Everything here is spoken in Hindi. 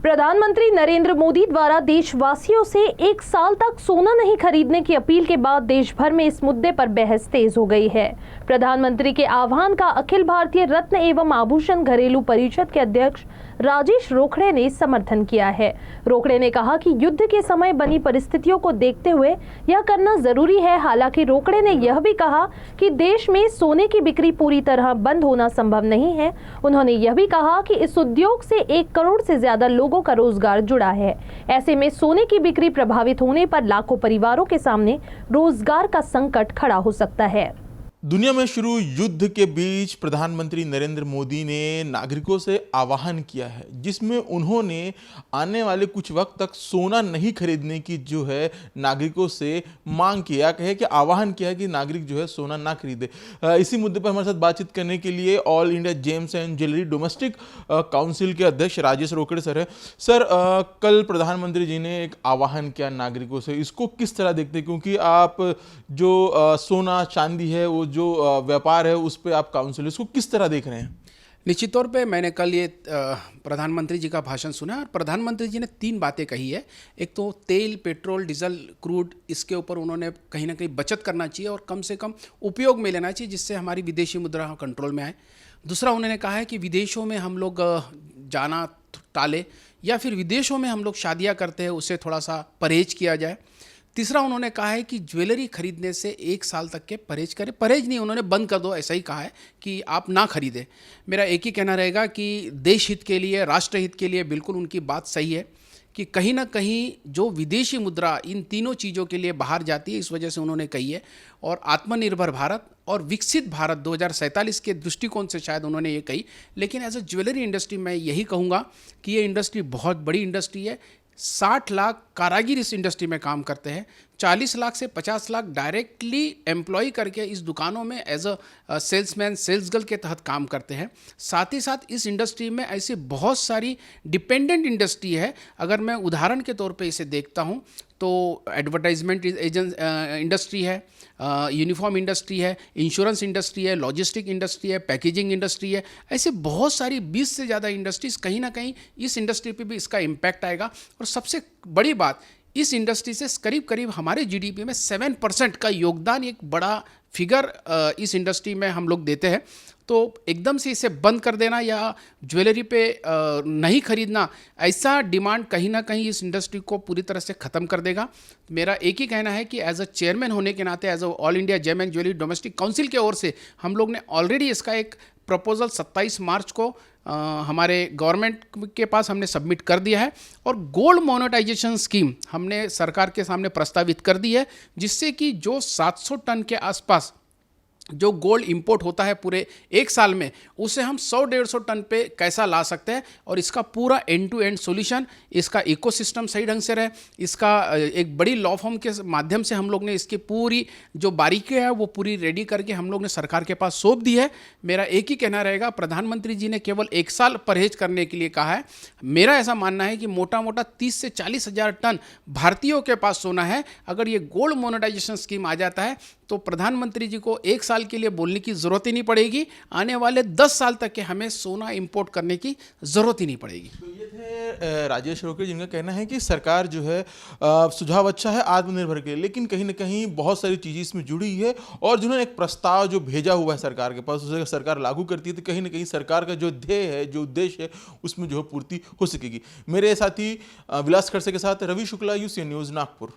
प्रधानमंत्री नरेंद्र मोदी द्वारा देशवासियों से एक साल तक सोना नहीं खरीदने की अपील के बाद देश भर में इस मुद्दे पर बहस तेज हो गई है। प्रधानमंत्री के आह्वान का अखिल भारतीय रत्न एवं आभूषण घरेलू परिषद के अध्यक्ष राजेश रोकड़े ने समर्थन किया है। रोकड़े ने कहा कि युद्ध के समय बनी परिस्थितियों को देखते हुए यह करना जरूरी है। हालांकि रोकड़े ने यह भी कहा कि देश में सोने की बिक्री पूरी तरह बंद होना संभव नहीं है। उन्होंने यह भी कहा कि इस उद्योग से 1 करोड़ से ज्यादा लोगों का रोजगार जुड़ा है। ऐसे में सोने की बिक्री प्रभावित होने पर लाखों परिवारों के सामने रोजगार का संकट खड़ा हो सकता है। दुनिया में शुरू युद्ध के बीच प्रधानमंत्री नरेंद्र मोदी ने नागरिकों से आह्वान किया है, जिसमें उन्होंने आने वाले कुछ वक्त तक सोना नहीं खरीदने की जो है नागरिकों से मांग किया है कि आह्वान किया है कि नागरिक जो है सोना ना खरीदे। इसी मुद्दे पर हमारे साथ बातचीत करने के लिए all India James and Jewellery Domestic council के अध्यक्ष राजेश रोकड़े सर है। सर, कल प्रधानमंत्री जी ने एक आह्वान किया नागरिकों से, इसको किस तरह देखते हैं? क्योंकि आप जो सोना चांदी है, वो जो व्यापार है, उस पे आप काउंसिल, इसको किस तरह देख रहे हैं? निश्चित तौर पे मैंने कल ये प्रधानमंत्री जी का भाषण सुना और प्रधानमंत्री जी ने 3 बातें कही है। एक तो तेल, पेट्रोल, डीजल, क्रूड, इसके ऊपर उन्होंने कहीं ना कहीं बचत करना चाहिए और कम से कम उपयोग में लेना चाहिए, जिससे हमारी विदेशी मुद्रा कंट्रोल में आए। दूसरा, उन्होंने कहा है कि विदेशों में हम लोग जाना टाले या फिर विदेशों में हम लोग शादियाँ करते हैं, उससे थोड़ा सा परहेज किया जाए। तीसरा, उन्होंने कहा है कि ज्वेलरी खरीदने से 1 साल तक के परहेज करें। परहेज नहीं, उन्होंने बंद कर दो, ऐसा ही कहा है कि आप ना खरीदें। मेरा एक ही कहना रहेगा कि देश हित के लिए, राष्ट्र हित के लिए बिल्कुल उनकी बात सही है कि कहीं ना कहीं जो विदेशी मुद्रा इन तीनों चीज़ों के लिए बाहर जाती है, इस वजह से उन्होंने कही है। और आत्मनिर्भर भारत और विकसित भारत 2047 के दृष्टिकोण से शायद उन्होंने ये कही। लेकिन एज अ ज्वेलरी इंडस्ट्री मैं यही कहूँगा कि ये इंडस्ट्री बहुत बड़ी इंडस्ट्री है। 60 लाख कारागिर इस इंडस्ट्री में काम करते हैं। 40 लाख से 50 लाख डायरेक्टली एम्प्लॉय करके इस दुकानों में as a salesman, sales girl के तहत काम करते हैं। साथ ही साथ इस इंडस्ट्री में ऐसी बहुत सारी डिपेंडेंट इंडस्ट्री है। अगर मैं उदाहरण के तौर पे इसे देखता हूँ तो एडवर्टाइजमेंट इंडस्ट्री है, यूनिफॉर्म इंडस्ट्री है, इंश्योरेंस इंडस्ट्री है, लॉजिस्टिक इंडस्ट्री है, पैकेजिंग इंडस्ट्री है। ऐसे बहुत सारी 20 से ज़्यादा इंडस्ट्रीज़, कहीं ना कहीं इस इंडस्ट्री पे भी इसका इम्पैक्ट आएगा। और सबसे बड़ी बात, इस इंडस्ट्री से करीब करीब हमारे जीडीपी में 7% का योगदान, एक बड़ा फिगर इस इंडस्ट्री में हम लोग देते हैं। तो एकदम से इसे बंद कर देना या ज्वेलरी पे नहीं खरीदना, ऐसा डिमांड कहीं ना कहीं इस इंडस्ट्री को पूरी तरह से ख़त्म कर देगा। मेरा एक ही कहना है कि एज अ चेयरमैन होने के नाते, as a All India Gem and Jewellery Domestic Council की ओर से हम लोग ने ऑलरेडी इसका एक प्रपोजल 27 मार्च को हमारे गवर्नमेंट के पास हमने सबमिट कर दिया है। और गोल्ड मोनेटाइजेशन स्कीम हमने सरकार के सामने प्रस्तावित कर दी है, जिससे कि जो 700 टन के आसपास जो गोल्ड इंपोर्ट होता है पूरे 1 साल में, उसे हम 100-150 टन पे कैसा ला सकते हैं। और इसका पूरा एंड टू एंड सॉल्यूशन, इसका इकोसिस्टम सही ढंग से रहे, इसका एक बड़ी लॉ फॉर्म के माध्यम से हम लोग ने इसकी पूरी जो बारीकियाँ है वो पूरी रेडी करके हम लोग ने सरकार के पास सौंप दी है। मेरा एक ही कहना रहेगा, प्रधानमंत्री जी ने केवल 1 साल परहेज करने के लिए कहा है। मेरा ऐसा मानना है कि मोटा मोटा 30 से 40 हज़ार टन भारतीयों के पास सोना है। अगर ये गोल्ड मोनेटाइजेशन स्कीम आ जाता है तो प्रधानमंत्री जी को 1 साल के लिए बोलने की ज़रूरत ही नहीं पड़ेगी। आने वाले 10 साल तक के हमें सोना इंपोर्ट करने की ज़रूरत ही नहीं पड़ेगी। तो ये थे राजेश रोकड़े, जिनका कहना है कि सरकार जो है सुझाव अच्छा है आत्मनिर्भर के लिए, लेकिन कहीं ना कहीं बहुत सारी चीज़ें इसमें जुड़ी है। और जिन्होंने एक प्रस्ताव जो भेजा हुआ है सरकार के पास, उसे सरकार लागू करती है तो कहीं ना कहीं सरकार का जो ध्येय है, जो उद्देश्य है, उसमें जो है पूर्ति हो सकेगी। मेरे साथी विलास खड़से के साथ रवि शुक्ला, यूसीएन न्यूज़, नागपुर।